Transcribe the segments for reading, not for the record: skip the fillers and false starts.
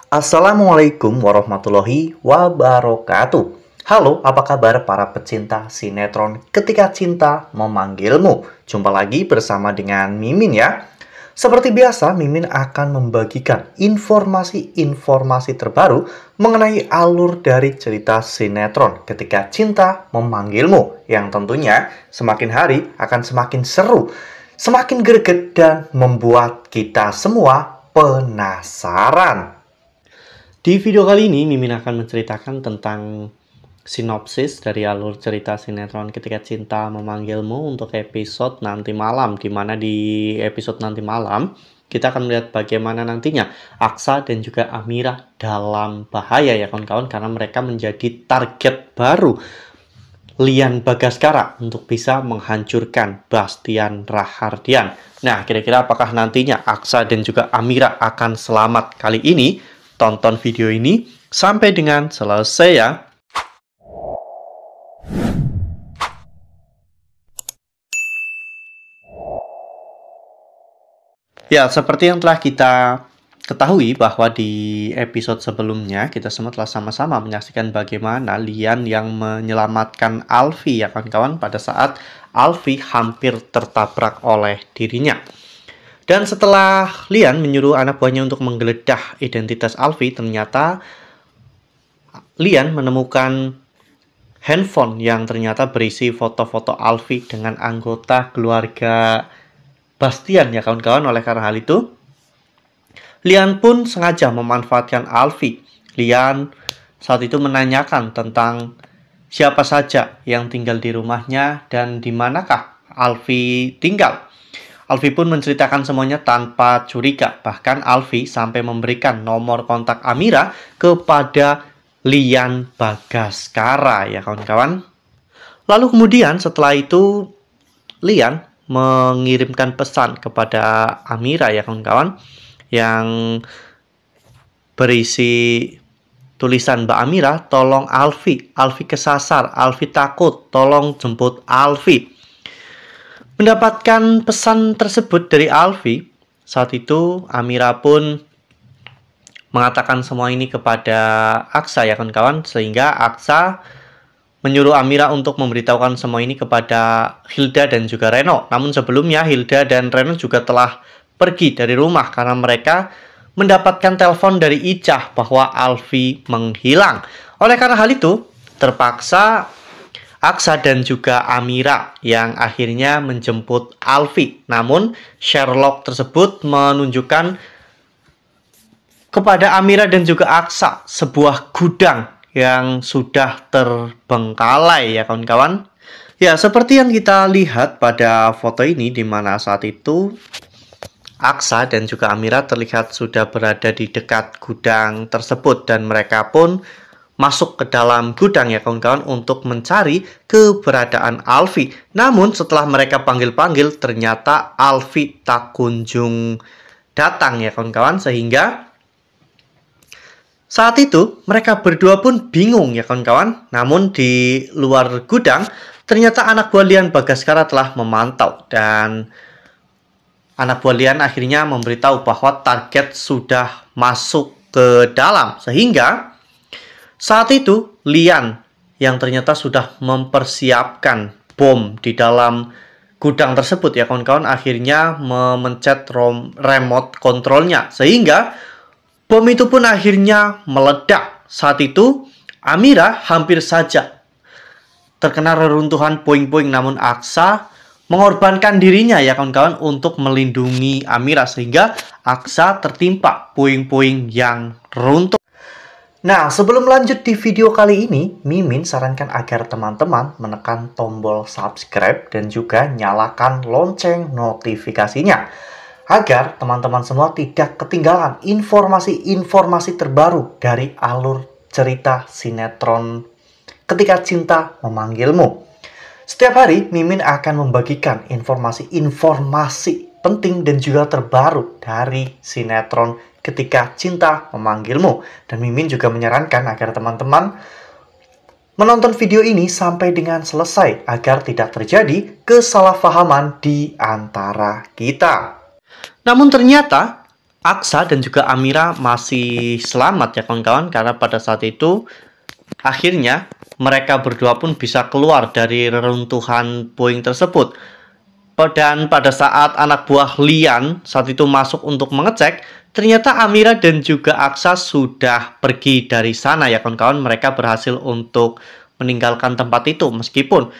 Assalamualaikum warahmatullahi wabarakatuh. Halo, apa kabar para pecinta sinetron Ketika Cinta Memanggilmu? Jumpa lagi bersama dengan Mimin ya. Seperti biasa, Mimin akan membagikan informasi-informasi terbaru mengenai alur dari cerita sinetron Ketika Cinta Memanggilmu, yang tentunya semakin hari akan semakin seru, semakin greget, dan membuat kita semua penasaran. Di video kali ini, Mimin akan menceritakan tentang sinopsis dari alur cerita sinetron Ketika Cinta Memanggilmu untuk episode nanti malam, di mana di episode nanti malam kita akan melihat bagaimana nantinya Aksa dan juga Amira dalam bahaya ya kawan-kawan, karena mereka menjadi target baru Lian Bagaskara untuk bisa menghancurkan Bastian Rahardian. Nah, kira-kira apakah nantinya Aksa dan juga Amira akan selamat kali ini? Tonton video ini sampai dengan selesai ya. Ya, seperti yang telah kita ketahui bahwa di episode sebelumnya kita semua telah sama-sama menyaksikan bagaimana Lian yang menyelamatkan Alfi ya kawan-kawan, pada saat Alfi hampir tertabrak oleh dirinya. Dan setelah Lian menyuruh anak buahnya untuk menggeledah identitas Alfi, ternyata Lian menemukan handphone yang ternyata berisi foto-foto Alfi dengan anggota keluarga Bastian ya kawan-kawan. Oleh karena hal itu, Lian pun sengaja memanfaatkan Alfi. Lian saat itu menanyakan tentang siapa saja yang tinggal di rumahnya dan di manakah Alfi tinggal. Alfi pun menceritakan semuanya tanpa curiga. Bahkan Alfi sampai memberikan nomor kontak Amira kepada Lian Bagaskara ya kawan-kawan. Lalu kemudian setelah itu Lian mengirimkan pesan kepada Amira ya kawan-kawan, yang berisi tulisan Mbak Amira, tolong Alfi, Alfi kesasar, Alfi takut, tolong jemput Alfi. Mendapatkan pesan tersebut dari Alfi, saat itu Amira pun mengatakan semua ini kepada Aksa ya kawan-kawan, sehingga Aksa menyuruh Amira untuk memberitahukan semua ini kepada Hilda dan juga Reno. Namun sebelumnya Hilda dan Reno juga telah pergi dari rumah karena mereka mendapatkan telepon dari Icah bahwa Alfi menghilang. Oleh karena hal itu, terpaksa Aksa dan juga Amira yang akhirnya menjemput Alfi. Namun Sherlock tersebut menunjukkan kepada Amira dan juga Aksa sebuah gudang yang sudah terbengkalai ya kawan-kawan. Ya, seperti yang kita lihat pada foto ini, di mana saat itu Aksa dan juga Amira terlihat sudah berada di dekat gudang tersebut, dan mereka pun masuk ke dalam gudang ya kawan-kawan untuk mencari keberadaan Alfi. Namun setelah mereka panggil-panggil, ternyata Alfi tak kunjung datang ya kawan-kawan, sehingga saat itu mereka berdua pun bingung ya kawan-kawan. Namun di luar gudang ternyata anak buah Lian Bagaskara telah memantau, dan anak buah Lian akhirnya memberitahu bahwa target sudah masuk ke dalam, sehingga saat itu Lian yang ternyata sudah mempersiapkan bom di dalam gudang tersebut ya kawan-kawan, akhirnya memencet remote kontrolnya, sehingga bom itu pun akhirnya meledak. Saat itu Amira hampir saja terkena reruntuhan puing-puing, namun Aksa mengorbankan dirinya ya kawan-kawan untuk melindungi Amira, sehingga Aksa tertimpa puing-puing yang runtuh. Nah, sebelum lanjut di video kali ini, Mimin sarankan agar teman-teman menekan tombol subscribe dan juga nyalakan lonceng notifikasinya, agar teman-teman semua tidak ketinggalan informasi-informasi terbaru dari alur cerita sinetron Ketika Cinta Memanggilmu. Setiap hari, Mimin akan membagikan informasi-informasi penting dan juga terbaru dari sinetron Ketika Cinta Memanggilmu. Dan Mimin juga menyarankan agar teman-teman menonton video ini sampai dengan selesai, agar tidak terjadi kesalahpahaman di antara kita. Namun ternyata Aksa dan juga Amira masih selamat ya kawan-kawan, karena pada saat itu akhirnya mereka berdua pun bisa keluar dari reruntuhan puing tersebut. Dan pada saat anak buah Lian saat itu masuk untuk mengecek, ternyata Amira dan juga Aksa sudah pergi dari sana ya kawan-kawan. Mereka berhasil untuk meninggalkan tempat itu, meskipun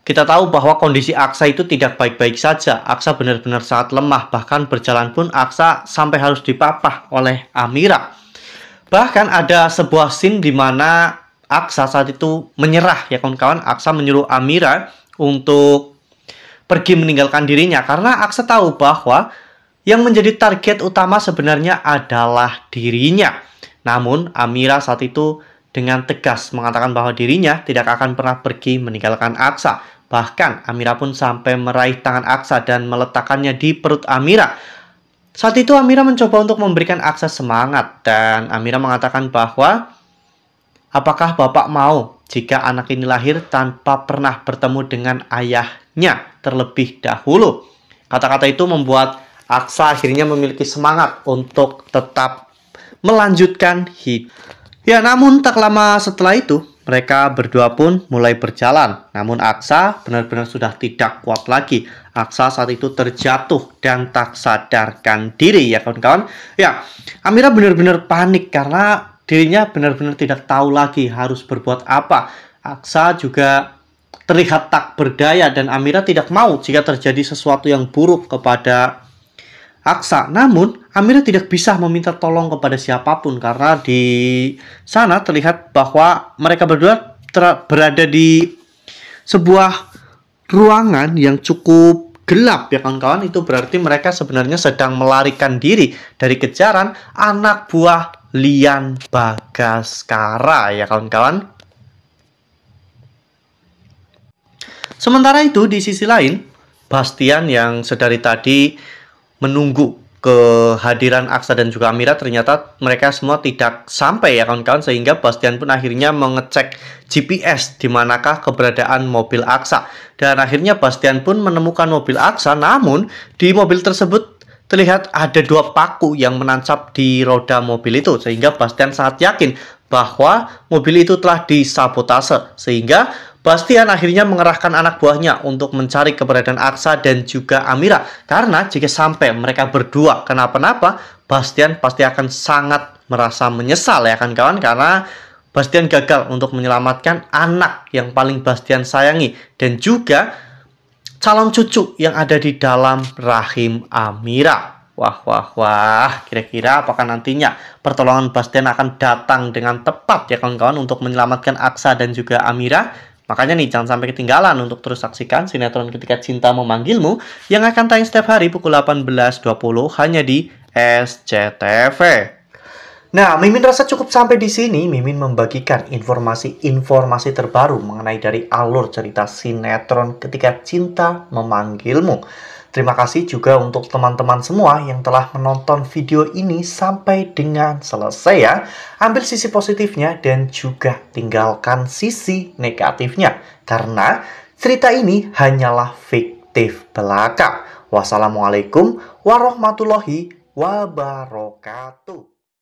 kita tahu bahwa kondisi Aksa itu tidak baik-baik saja. Aksa benar-benar sangat lemah. Bahkan berjalan pun Aksa sampai harus dipapah oleh Amira. Bahkan ada sebuah scene di mana Aksa saat itu menyerah ya kawan-kawan. Aksa menyuruh Amira untuk pergi meninggalkan dirinya. Karena Aksa tahu bahwa yang menjadi target utama sebenarnya adalah dirinya. Namun Amira saat itu dengan tegas mengatakan bahwa dirinya tidak akan pernah pergi meninggalkan Aksa. Bahkan Amira pun sampai meraih tangan Aksa dan meletakkannya di perut Amira. Saat itu Amira mencoba untuk memberikan Aksa semangat. Dan Amira mengatakan bahwa, apakah Bapak mau jika anak ini lahir tanpa pernah bertemu dengan ayahnya terlebih dahulu? Kata-kata itu membuat Aksa akhirnya memiliki semangat untuk tetap melanjutkan hidup. Ya, namun tak lama setelah itu, mereka berdua pun mulai berjalan. Namun Aksa benar-benar sudah tidak kuat lagi. Aksa saat itu terjatuh dan tak sadarkan diri ya kawan-kawan. Ya, Amira benar-benar panik karena dirinya benar-benar tidak tahu lagi harus berbuat apa. Aksa juga terlihat tak berdaya dan Amira tidak mau jika terjadi sesuatu yang buruk kepada Aksa. Namun Amira tidak bisa meminta tolong kepada siapapun karena di sana terlihat bahwa mereka berdua berada di sebuah ruangan yang cukup gelap ya kawan-kawan. Itu berarti mereka sebenarnya sedang melarikan diri dari kejaran anak buah Lian Bagaskara ya kawan-kawan. Sementara itu di sisi lain, Bastian yang sedari tadi menunggu kehadiran Aksa dan juga Amira, ternyata mereka semua tidak sampai ya kawan-kawan, sehingga Bastian pun akhirnya mengecek GPS di manakah keberadaan mobil Aksa. Dan akhirnya Bastian pun menemukan mobil Aksa, namun di mobil tersebut terlihat ada 2 paku yang menancap di roda mobil itu, sehingga Bastian sangat yakin bahwa mobil itu telah disabotase. Sehingga Bastian akhirnya mengerahkan anak buahnya untuk mencari keberadaan Aksa dan juga Amira. Karena jika sampai mereka berdua kenapa-napa, Bastian pasti akan sangat merasa menyesal ya kan kawan. Karena Bastian gagal untuk menyelamatkan anak yang paling Bastian sayangi. Dan juga calon cucu yang ada di dalam rahim Amira. Wah. Kira-kira apakah nantinya pertolongan Bastian akan datang dengan tepat ya kawan-kawan untuk menyelamatkan Aksa dan juga Amira? Makanya nih, jangan sampai ketinggalan untuk terus saksikan sinetron Ketika Cinta Memanggilmu yang akan tayang setiap hari pukul 18.20 hanya di SCTV. Nah, Mimin rasa cukup sampai di sini. Mimin membagikan informasi-informasi terbaru mengenai dari alur cerita sinetron Ketika Cinta Memanggilmu. Terima kasih juga untuk teman-teman semua yang telah menonton video ini sampai dengan selesai ya. Ambil sisi positifnya dan juga tinggalkan sisi negatifnya. Karena cerita ini hanyalah fiktif belaka. Wassalamualaikum warahmatullahi wabarakatuh.